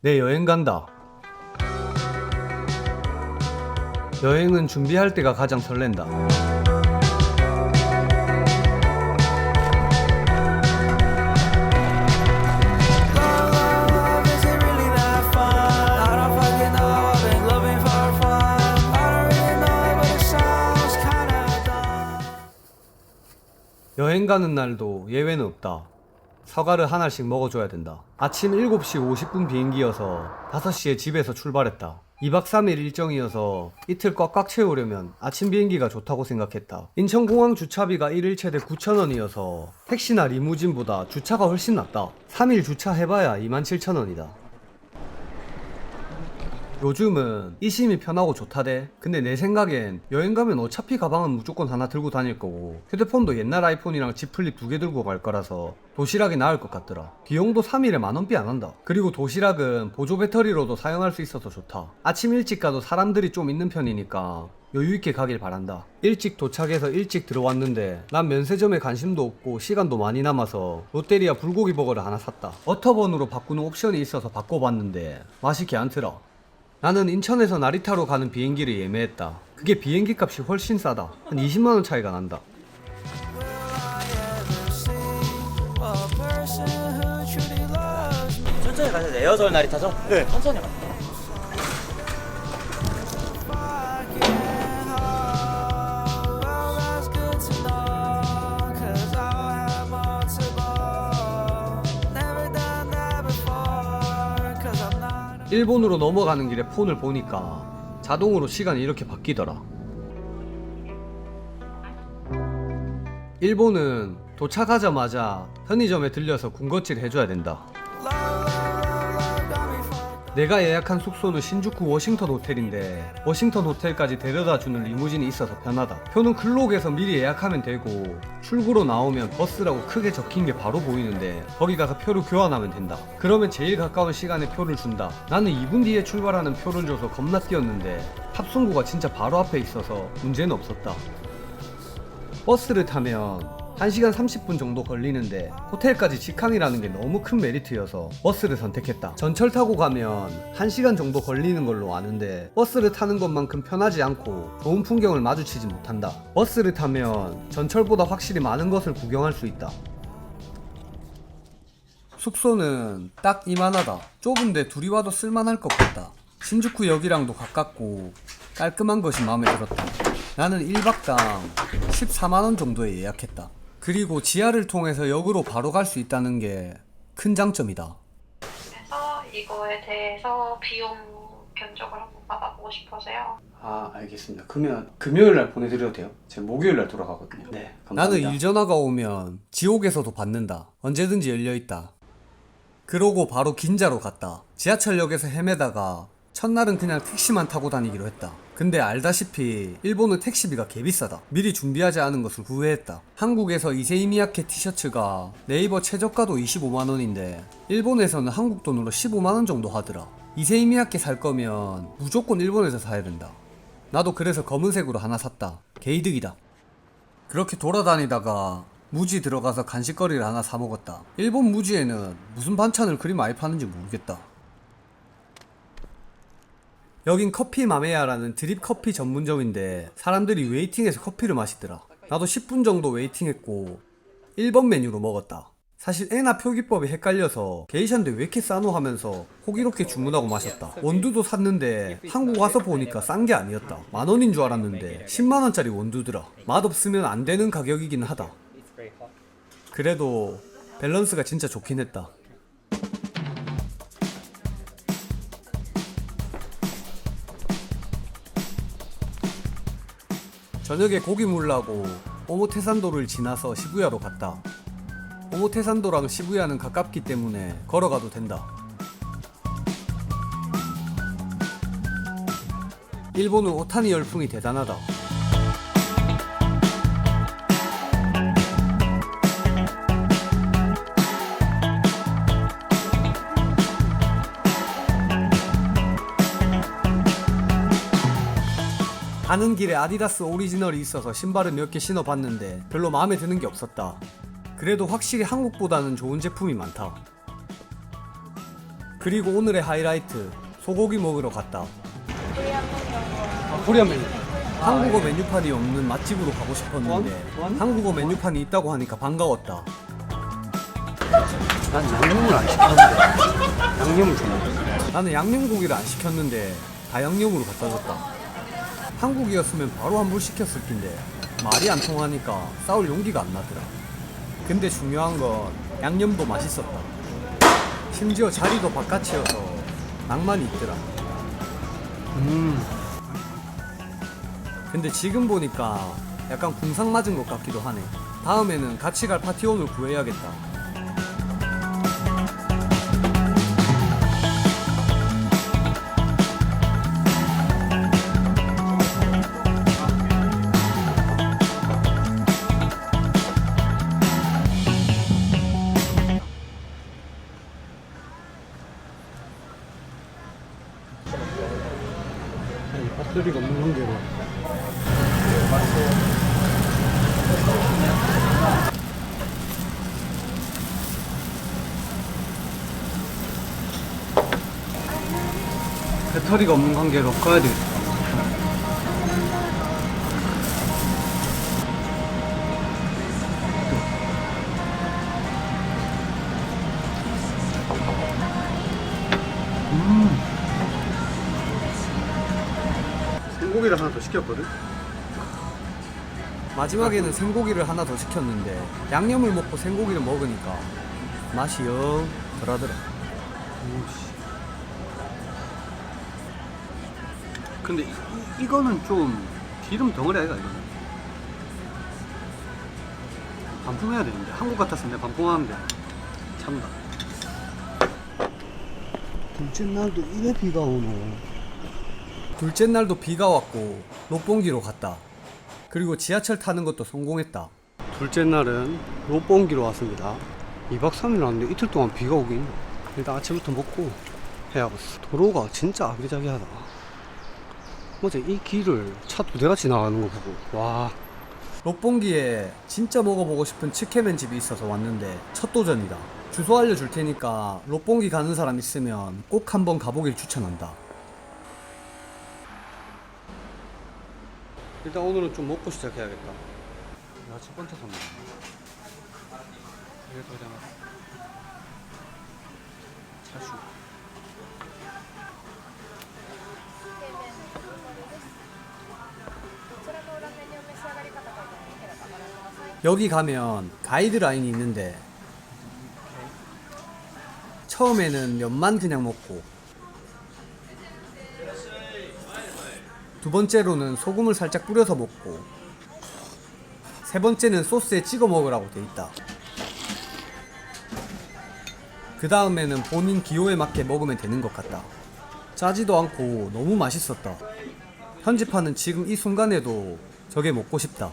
내 여행 간다. 여행은 준비할 때가 가장 설렌다. 여행 가는 날도 예외는 없다. 사과를 하나씩 먹어줘야 된다. 아침 7시 50분 비행기여서 5시에 집에서 출발했다. 2박 3일 일정이어서 이틀 꽉꽉 채우려면 아침 비행기가 좋다고 생각했다. 인천공항 주차비가 1일 최대 9,000원이어서 택시나 리무진보다 주차가 훨씬 낫다. 3일 주차해봐야 27,000원이다. 요즘은 이심이 편하고 좋다대. 근데 내 생각엔 여행 가면 어차피 가방은 무조건 하나 들고 다닐 거고 휴대폰도 옛날 아이폰이랑 Z 플립 2개 들고 갈 거라서 도시락이 나을 것 같더라. 비용도 3일에 만원비 안 한다. 그리고 도시락은 보조 배터리로도 사용할 수 있어서 좋다. 아침 일찍 가도 사람들이 좀 있는 편이니까 여유있게 가길 바란다. 일찍 도착해서 일찍 들어왔는데 난 면세점에 관심도 없고 시간도 많이 남아서 롯데리아 불고기 버거를 하나 샀다. 워터번으로 바꾸는 옵션이 있어서 바꿔봤는데 맛있게 않더라. 나는 인천에서 나리타로 가는 비행기를 예매했다. 그게 비행기 값이 훨씬 싸다. 한 20만원 차이가 난다. 천천히 가셔도 에어절 나리타죠? 네. 천천히 가세요. 일본으로 넘어가는 길에 폰을 보니까 자동으로 시간이 이렇게 바뀌더라. 일본은 도착하자마자 편의점에 들려서 군것질 해줘야 된다. 내가 예약한 숙소는 신주쿠 워싱턴 호텔인데 워싱턴 호텔까지 데려다주는 리무진이 있어서 편하다. 표는 클록에서 미리 예약하면 되고 출구로 나오면 버스라고 크게 적힌 게 바로 보이는데 거기 가서 표를 교환하면 된다. 그러면 제일 가까운 시간에 표를 준다. 나는 2분 뒤에 출발하는 표를 줘서 겁나 뛰었는데 탑승구가 진짜 바로 앞에 있어서 문제는 없었다. 버스를 타면 1시간 30분 정도 걸리는데 호텔까지 직항이라는 게 너무 큰 메리트여서 버스를 선택했다. 전철 타고 가면 1시간 정도 걸리는 걸로 아는데 버스를 타는 것만큼 편하지 않고 좋은 풍경을 마주치지 못한다. 버스를 타면 전철보다 확실히 많은 것을 구경할 수 있다. 숙소는 딱 이만하다. 좁은데 둘이 와도 쓸만할 것 같다. 신주쿠역이랑도 가깝고 깔끔한 것이 마음에 들었다. 나는 1박당 14만원 정도에 예약했다. 그리고 지하를 통해서 역으로 바로 갈 수 있다는 게 큰 장점이다. 그래서 이거에 대해서 비용 견적을 한번 받아보고 싶어서요. 아, 알겠습니다. 그러면 금요일날 보내드려도 돼요? 제가 목요일날 돌아가거든요. 네, 감사합니다. 나는 일 전화가 오면 지옥에서도 받는다. 언제든지 열려있다. 그러고 바로 긴자로 갔다. 지하철역에서 헤매다가 첫날은 그냥 택시만 타고 다니기로 했다. 근데 알다시피 일본은 택시비가 개비싸다. 미리 준비하지 않은 것을 후회했다. 한국에서 이세이 미야케 티셔츠가 네이버 최저가도 25만원인데 일본에서는 한국 돈으로 15만원 정도 하더라. 이세이 미야케 살 거면 무조건 일본에서 사야 된다. 나도 그래서 검은색으로 하나 샀다. 개이득이다. 그렇게 돌아다니다가 무지 들어가서 간식거리를 하나 사 먹었다. 일본 무지에는 무슨 반찬을 그리 많이 파는지 모르겠다. 여긴 커피 마메야라는 드립 커피 전문점인데 사람들이 웨이팅해서 커피를 마시더라. 나도 10분 정도 웨이팅했고 1번 메뉴로 먹었다. 사실 애나 표기법이 헷갈려서 게이샤인데 왜 이렇게 싸노 하면서 호기롭게 주문하고 마셨다. 원두도 샀는데 한국 와서 보니까 싼 게 아니었다. 만원인 줄 알았는데 10만원짜리 원두더라. 맛없으면 안 되는 가격이긴 하다. 그래도 밸런스가 진짜 좋긴 했다. 저녁에 고기 물라고 오모테산도를 지나서 시부야로 갔다. 오모테산도랑 시부야는 가깝기 때문에 걸어가도 된다. 일본은 오타니 열풍이 대단하다. 가는 길에 아디다스 오리지널이 있어서 신발을 몇 개 신어봤는데 별로 마음에 드는 게 없었다. 그래도 확실히 한국보다는 좋은 제품이 많다. 그리고 오늘의 하이라이트, 소고기 먹으러 갔다. 코리안 메뉴. 한국어 메뉴판이 없는 맛집으로 가고 싶었는데 한국어 메뉴판이 있다고 하니까 반가웠다. 난 양념을 안 시켰는데 양념을 줬네. 나는 양념고기를 안 시켰는데 다 양념으로 갖다 줬다. 한국이었으면 바로 환불 시켰을 텐데 말이 안 통하니까 싸울 용기가 안 나더라. 근데 중요한 건 양념도 맛있었다. 심지어 자리도 바깥이어서 낭만이 있더라. 근데 지금 보니까 약간 궁상 맞은 것 같기도 하네. 다음에는 같이 갈 파티원을 구해야겠다. 배터리가 없는 관계로. 배터리가 없는 관계로 꺼야 되겠다. 생고기를 하나 더 시켰거든? 마지막에는 생고기를 하나 더 시켰는데 양념을 먹고 생고기를 먹으니까 맛이 영 덜하더라. 오씨. 근데 이거는 좀 기름 덩어리 아이가 이거는. 반품해야 되는데 한국 같았으면 내가 반품하는데 참다. 둘째 날도 이래 비가 오노. 둘째 날도 비가 왔고 롯봉기로 갔다. 그리고 지하철 타는 것도 성공했다. 둘째 날은 롯봉기로 왔습니다. 2박 3일 왔는데 이틀 동안 비가 오긴. 일단 아침부터 먹고 해야겠어. 도로가 진짜 아기자기하다. 어제 이 길을 차 2대가 지나가는 거 보고 와. 롯봉기에 진짜 먹어보고 싶은 츠케멘 집이 있어서 왔는데 첫 도전이다. 주소 알려줄 테니까 롯봉기 가는 사람 있으면 꼭 한번 가보길 추천한다. 일단 오늘은 좀 먹고 시작해야겠다. 야, 첫 번째 선물. 이게 도장. 차슈. 여기 가면 가이드라인이 있는데 처음에는 면만 그냥 먹고 두 번째로는 소금을 살짝 뿌려서 먹고 세 번째는 소스에 찍어 먹으라고 돼 있다. 그 다음에는 본인 기호에 맞게 먹으면 되는 것 같다. 짜지도 않고 너무 맛있었다. 편집하는 지금 이 순간에도 저게 먹고 싶다.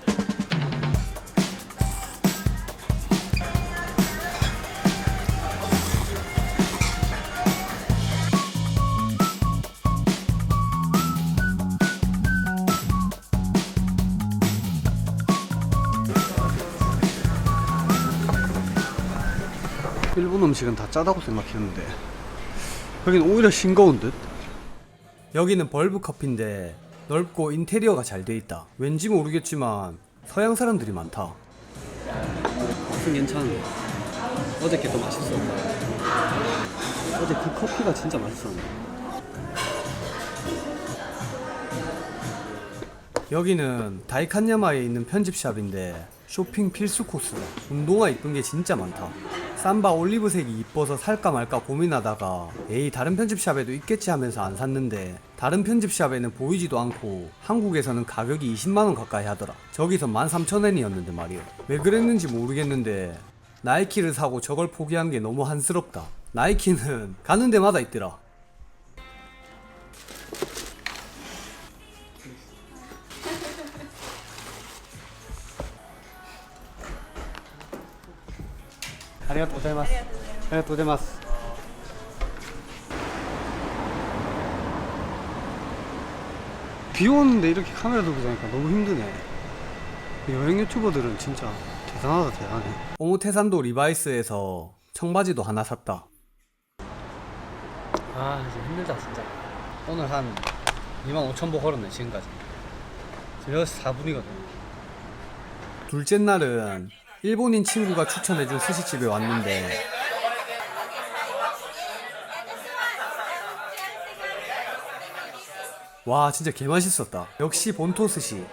일본 음식은 다 짜다고 생각했는데 여긴 오히려 싱거운 듯? 여기는 벌브 커피인데 넓고 인테리어가 잘 돼 있다. 왠지 모르겠지만 서양 사람들이 많다. 맛은 괜찮은데 어제 게 더 맛있었다. 어제 그 커피가 진짜 맛있었네. 여기는 다이칸야마에 있는 편집샵인데 쇼핑 필수 코스다. 운동화 이쁜 게 진짜 많다. 삼바 올리브색이 이뻐서 살까 말까 고민하다가 에이 다른 편집샵에도 있겠지 하면서 안 샀는데 다른 편집샵에는 보이지도 않고 한국에서는 가격이 20만원 가까이 하더라. 저기서 13,000엔이었는데 말이야. 왜 그랬는지 모르겠는데 나이키를 사고 저걸 포기한 게 너무 한스럽다. 나이키는 가는 데마다 있더라. 아리가또 고자이마스. 아리가또 고자이마스. 비 오는데 이렇게 카메라 들고 자니까 너무 힘드네. 여행 유튜버들은 진짜 대단하다 대단해. 오모테산도 리바이스에서 청바지도 하나 샀다. 아 이제 힘들다 진짜. 오늘 한 25,000보 걸었네 지금까지. 지금 여기서 4분이거든. 둘째 날은 일본인 친구가 추천해준 스시집에 왔는데 와 진짜 개맛있었다. 역시 본토 스시.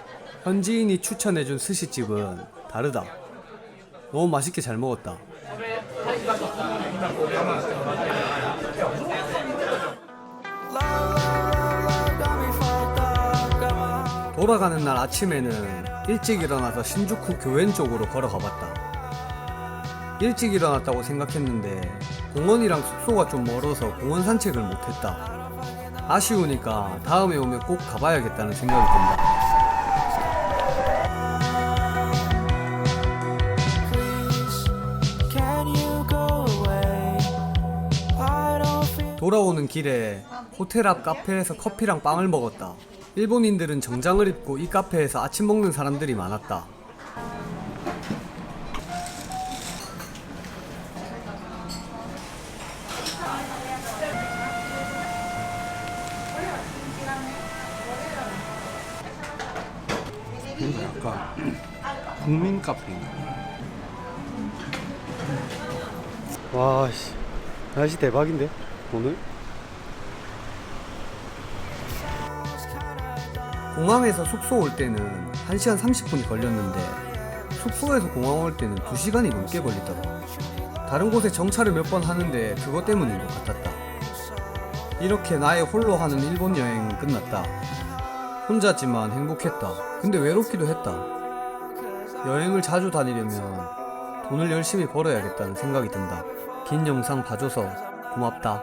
현지인이 추천해준 스시집은 다르다. 너무 맛있게 잘 먹었다. 돌아가는 날 아침에는 일찍 일어나서 신주쿠 교엔 쪽으로 걸어가 봤다. 일찍 일어났다고 생각했는데 공원이랑 숙소가 좀 멀어서 공원 산책을 못했다. 아쉬우니까 다음에 오면 꼭 가봐야겠다는 생각이 든다. 돌아오는 길에 호텔 앞 카페에서 커피랑 빵을 먹었다. 일본인들은 정장을 입고 이 카페에서 아침 먹는 사람들이 많았다. 뭔가 약간 국민 카페인가? 와 씨, 날씨 대박인데 오늘? 공항에서 숙소 올 때는 1시간 30분이 걸렸는데 숙소에서 공항 올 때는 2시간이 넘게 걸리더라. 다른 곳에 정차를 몇 번 하는데 그것 때문인 것 같았다. 이렇게 나의 홀로 하는 일본 여행은 끝났다. 혼자지만 행복했다. 근데 외롭기도 했다. 여행을 자주 다니려면 돈을 열심히 벌어야겠다는 생각이 든다. 긴 영상 봐줘서 고맙다.